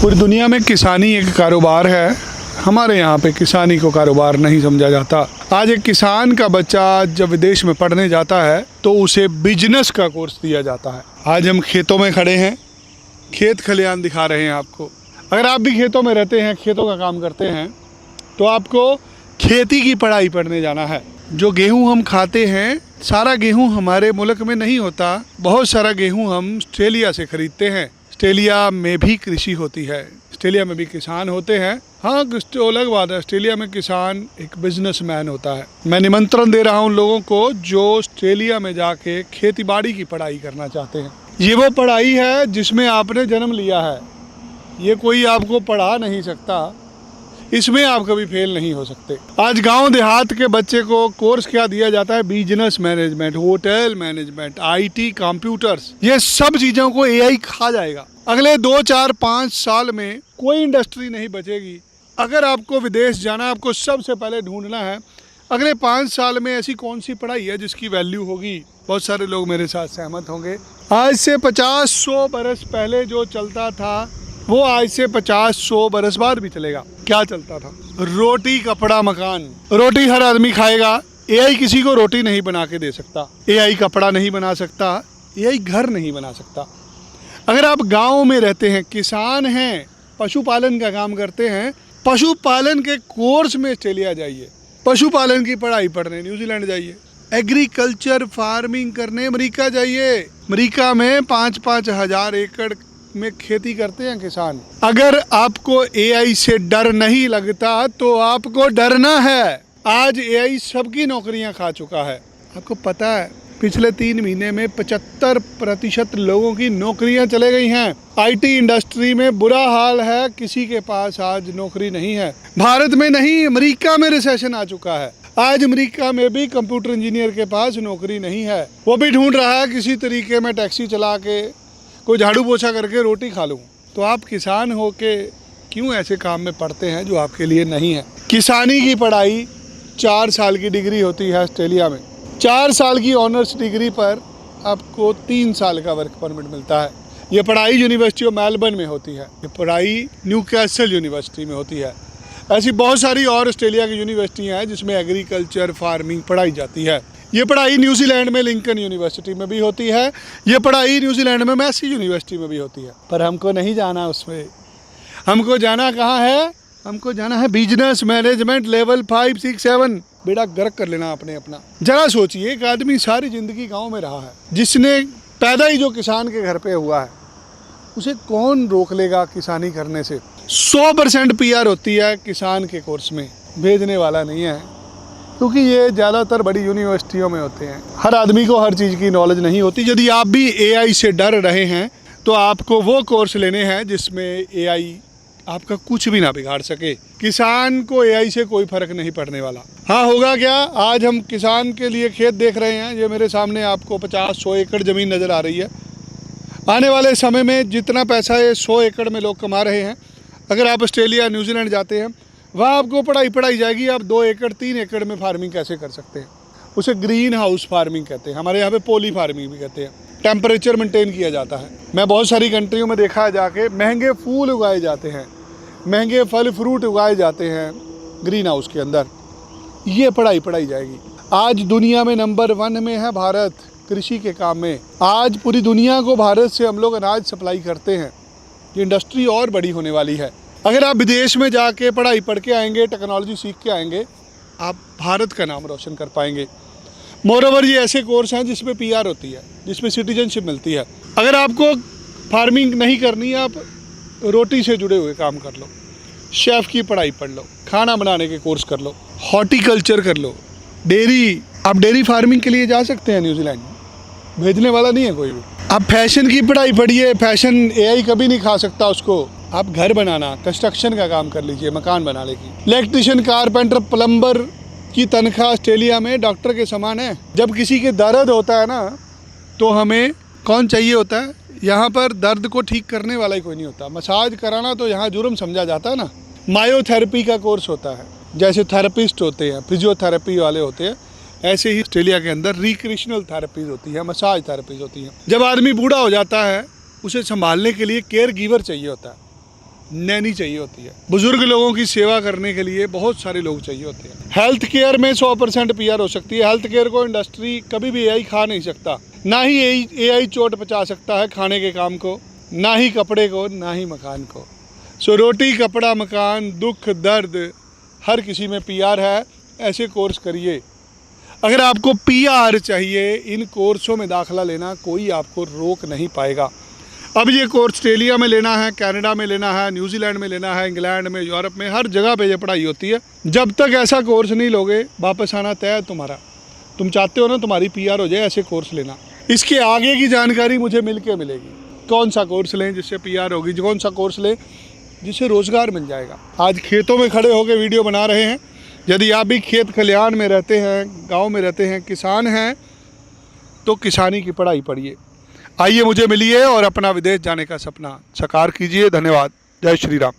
पूरी दुनिया में किसानी एक कारोबार है। हमारे यहाँ पे किसानी को कारोबार नहीं समझा जाता। आज एक किसान का बच्चा जब विदेश में पढ़ने जाता है तो उसे बिजनेस का कोर्स दिया जाता है। आज हम खेतों में खड़े हैं, खेत खलिहान दिखा रहे हैं आपको। अगर आप भी खेतों में रहते हैं, खेतों का काम करते हैं, तो आपको खेती की पढ़ाई पढ़ने जाना है। जो गेहूँ हम खाते हैं, सारा गेहूँ हमारे मुल्क में नहीं होता। बहुत सारा गेहूँ हम ऑस्ट्रेलिया से खरीदते हैं। ऑस्ट्रेलिया में भी कृषि होती है, ऑस्ट्रेलिया में भी किसान होते हैं। हाँ, तो अलग बात है, ऑस्ट्रेलिया में किसान एक बिजनेसमैन होता है। मैं निमंत्रण दे रहा हूँ लोगों को जो ऑस्ट्रेलिया में जाके खेती बाड़ी की पढ़ाई करना चाहते हैं। ये वो पढ़ाई है जिसमें आपने जन्म लिया है। ये कोई आपको पढ़ा नहीं सकता, इसमें आप कभी फेल नहीं हो सकते। आज गांव देहात के बच्चे को कोर्स क्या दिया जाता है? Business management, hotel management, IT, computers, ये सब चीज़ों को एआई खा जाएगा। अगले 2, 4, 5 साल में कोई इंडस्ट्री नहीं बचेगी। अगर आपको विदेश जाना, आपको सबसे पहले ढूंढना है अगले 5 साल में ऐसी कौन सी पढ़ाई है जिसकी वैल्यू होगी। बहुत सारे लोग मेरे साथ सहमत होंगे। आज से 50-100 बरस पहले जो चलता था वो आज से 50-100 बरस बाद भी चलेगा। क्या चलता था? रोटी, कपड़ा, मकान। रोटी हर आदमी खाएगा। एआई किसी को रोटी नहीं बना के दे सकता, एआई कपड़ा नहीं बना सकता, एआई घर नहीं बना सकता। अगर आप गांव में रहते हैं, किसान हैं, पशुपालन का काम करते हैं, पशुपालन के कोर्स में ऑस्ट्रेलिया जाइए। पशुपालन की पढ़ाई पढ़ने न्यूजीलैंड जाइए। एग्रीकल्चर फार्मिंग करने अमेरिका जाइए। अमेरिका में 5-5 हज़ार एकड़ में खेती करते हैं किसान। अगर आपको एआई से डर नहीं लगता तो आपको डरना है। आज एआई सबकी नौकरियां खा चुका है। आपको पता है पिछले 3 महीने में 75% लोगों की नौकरियां चले गई हैं। आईटी इंडस्ट्री में बुरा हाल है, किसी के पास आज नौकरी नहीं है। भारत में नहीं, अमेरिका में रिसेशन आ चुका है। आज अमेरिका में भी कंप्यूटर इंजीनियर के पास नौकरी नहीं है। वो भी ढूंढ रहा है किसी तरीके में टैक्सी चला के, कोई झाड़ू पोछा करके रोटी खा लूँ। तो आप किसान हो के क्यों ऐसे काम में पढ़ते हैं जो आपके लिए नहीं है? किसानी की पढ़ाई 4 साल की डिग्री होती है ऑस्ट्रेलिया में। 4 साल की ऑनर्स डिग्री पर आपको 3 साल का वर्क परमिट मिलता है। ये पढ़ाई यूनिवर्सिटी ऑफ मेलबर्न में होती है, ये पढ़ाई न्यूकैसल यूनिवर्सिटी में होती है। ऐसी बहुत सारी और ऑस्ट्रेलिया की यूनिवर्सिटियाँ हैं जिसमें एग्रीकल्चर, फार्मिंग पढ़ाई जाती है। ये पढ़ाई न्यूजीलैंड में लिंकन यूनिवर्सिटी में भी होती है। ये पढ़ाई न्यूजीलैंड में मैसी यूनिवर्सिटी में भी होती है। पर हमको नहीं जाना उसमें। हमको जाना कहाँ है? हमको जाना है बिजनेस मैनेजमेंट लेवल 5, 6, 7। बेड़ा गर्क कर लेना आपने अपना। जरा सोचिए, एक आदमी सारी जिंदगी गांव में रहा है, जिसने पैदा ही जो किसान के घर पे हुआ है, उसे कौन रोक लेगा किसानी करने से? 100% पीआर होती है किसान के कोर्स में, भेजने वाला नहीं है, क्योंकि ये ज़्यादातर बड़ी यूनिवर्सिटियों में होते हैं। हर आदमी को हर चीज़ की नॉलेज नहीं होती। यदि आप भी एआई से डर रहे हैं तो आपको वो कोर्स लेने हैं जिसमें एआई आपका कुछ भी ना बिगाड़ सके। किसान को एआई से कोई फर्क नहीं पड़ने वाला। हाँ, होगा क्या? आज हम किसान के लिए खेत देख रहे हैं। ये मेरे सामने आपको 50-100 एकड़ ज़मीन नज़र आ रही है। आने वाले समय में जितना पैसा ये 100 एकड़ में लोग कमा रहे हैं, अगर आप ऑस्ट्रेलिया, न्यूजीलैंड जाते हैं, वहाँ आपको पढ़ाई जाएगी। आप 2 एकड़ 3 एकड़ में फार्मिंग कैसे कर सकते हैं? उसे ग्रीन हाउस फार्मिंग कहते हैं। हमारे यहाँ पे पोली फार्मिंग भी कहते हैं। टेम्परेचर मेंटेन किया जाता है। मैं बहुत सारी कंट्रियों में देखा है जाके, महंगे फूल उगाए जाते हैं, महंगे फल फ्रूट उगाए जाते हैं ग्रीन हाउस के अंदर। ये पढ़ाई जाएगी। आज दुनिया में नंबर 1 में है भारत कृषि के काम में। आज पूरी दुनिया को भारत से हम लोग अनाज सप्लाई करते हैं। ये इंडस्ट्री और बड़ी होने वाली है। अगर आप विदेश में जाके पढ़ाई पढ़ के आएंगे, टेक्नोलॉजी सीख के आएंगे, आप भारत का नाम रोशन कर पाएंगे। मोरओवर ये ऐसे कोर्स हैं जिसमें पीआर होती है, जिसमें सिटीजनशिप मिलती है। अगर आपको फार्मिंग नहीं करनी है, आप रोटी से जुड़े हुए काम कर लो, शेफ़ की पढ़ाई पढ़ लो, खाना बनाने के कोर्स कर लो, हॉर्टिकल्चर कर लो, डेयरी। आप डेयरी फार्मिंग के लिए जा सकते हैं न्यूजीलैंड, भेजने वाला नहीं है कोई भी। आप फैशन की पढ़ाई पढ़िए, फैशन एआई कभी नहीं खा सकता उसको। आप घर बनाना, कंस्ट्रक्शन का काम कर लीजिए, मकान बनाने की। इलेक्ट्रिशियन, कारपेंटर, प्लम्बर की तनख्वाह ऑस्ट्रेलिया में डॉक्टर के समान है। जब किसी के दर्द होता है ना, तो हमें कौन चाहिए होता है? यहाँ पर दर्द को ठीक करने वाला ही कोई नहीं होता। मसाज कराना तो यहाँ जुर्म समझा जाता है ना। मायोथेरेपी का कोर्स होता है। जैसे थेरेपिस्ट होते हैं, फिजियोथेरेपी वाले होते हैं, ऐसे ही ऑस्ट्रेलिया के अंदर रिक्रिएशनल थेरेपीज होती है, मसाज थेरेपीज होती हैं। जब आदमी बूढ़ा हो जाता है, उसे संभालने के लिए केयर गिवर चाहिए होता है। नैनी चाहिए होती है। बुजुर्ग लोगों की सेवा करने के लिए बहुत सारे लोग चाहिए होते हैं। हेल्थ केयर में 100% पीआर हो सकती है। हेल्थ केयर को इंडस्ट्री कभी भी एआई खा नहीं सकता, ना ही एआई चोट पचा सकता है खाने के काम को, ना ही कपड़े को, ना ही मकान को। सो रोटी कपड़ा मकान दुख दर्द हर किसी में पीआर है। ऐसे कोर्स करिए। अगर आपको पीआर चाहिए, इन कोर्सों में दाखिला लेना कोई आपको रोक नहीं पाएगा। अब ये कोर्स ऑस्ट्रेलिया में लेना है, कनाडा में लेना है, न्यूजीलैंड में लेना है, इंग्लैंड में, यूरोप में, हर जगह पे ये पढ़ाई होती है। जब तक ऐसा कोर्स नहीं लोगे वापस आना तय है तुम्हारा। तुम चाहते हो ना तुम्हारी पीआर हो जाए, ऐसे कोर्स लेना। इसके आगे की जानकारी मुझे मिल के मिलेगी। कौन सा कोर्स लें जिससे पीआर होगी, कौन सा कोर्स लें जिससे रोज़गार मिल जाएगा। आज खेतों में खड़े होकर वीडियो बना रहे हैं। यदि आप भी खेत खलिहान में रहते हैं, गाँव में रहते हैं, किसान हैं, तो किसानी की पढ़ाई पढ़िए। आइए मुझे मिलिए और अपना विदेश जाने का सपना साकार कीजिए। धन्यवाद। जय श्री राम।